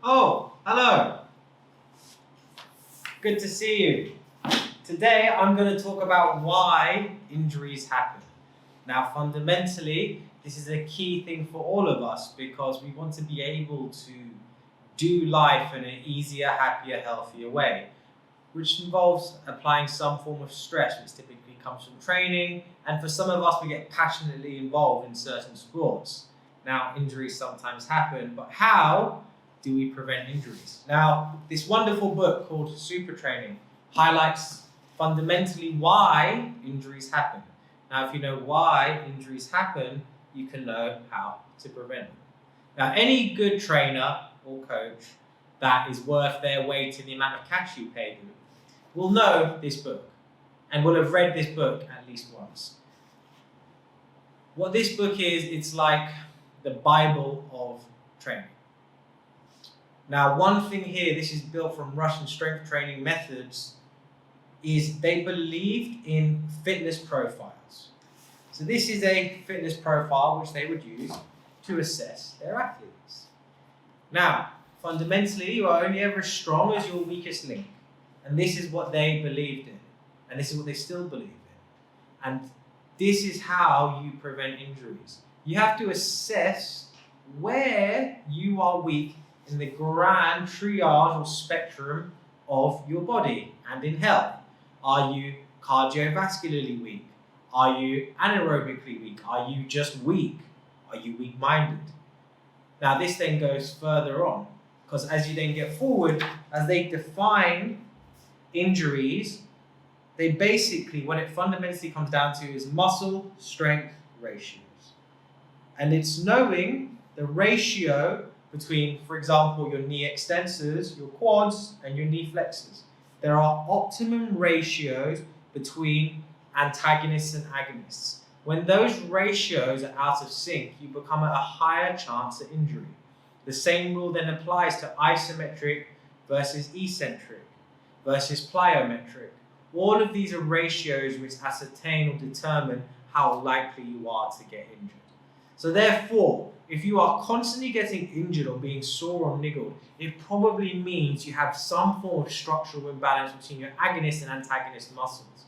Oh, hello. Good to see you. Today I'm going to talk about why injuries happen. Now, fundamentally, this is a key thing for all of us because we want to be able to do life in an easier, happier, healthier way, which involves applying some form of stress, which typically comes from training. And for some of us, we get passionately involved in certain sports. Now, injuries sometimes happen, but how do we prevent injuries? Now, this wonderful book called Super Training highlights fundamentally why injuries happen. Now, if you know why injuries happen, you can know how to prevent them. Now, any good trainer or coach that is worth their weight in the amount of cash you pay them will know this book and will have read this book at least once. What this book is, it's like the Bible of training. Now, one thing here, this is built from Russian strength training methods, is they believed in fitness profiles. So this is a fitness profile which they would use to assess their athletes. Now, fundamentally, you are only ever as strong as your weakest link. And this is what they believed in. And this is what they still believe in. And this is how you prevent injuries. You have to assess where you are weak in the grand triage or spectrum of your body and in health. Are you cardiovascularly weak? Are you anaerobically weak? Are you just weak? Are you weak-minded? Now this then goes further on, because as you then get forward, as they define injuries, they basically, what it fundamentally comes down to is muscle strength ratios. And it's knowing the ratio between, for example, your knee extensors, your quads, and your knee flexors. There are optimum ratios between antagonists and agonists. When those ratios are out of sync, you become at a higher chance of injury. The same rule then applies to isometric versus eccentric versus plyometric. All of these are ratios which ascertain or determine how likely you are to get injured. So therefore, if you are constantly getting injured or being sore or niggled, it probably means you have some form of structural imbalance between your agonist and antagonist muscles,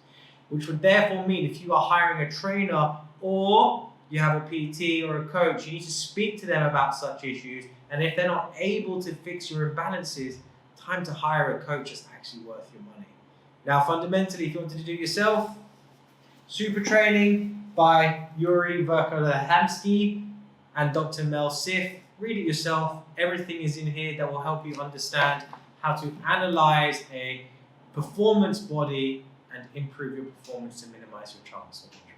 which would therefore mean if you are hiring a trainer or you have a PT or a coach, you need to speak to them about such issues. And if they're not able to fix your imbalances, time to hire a coach is actually worth your money. Now, fundamentally, if you wanted to do it yourself, Super Training by Yuri Verkhovenskiy and Dr. Mel Sif. Read it yourself. Everything is in here that will help you understand how to analyze a performance body and improve your performance to minimize your chance of injury.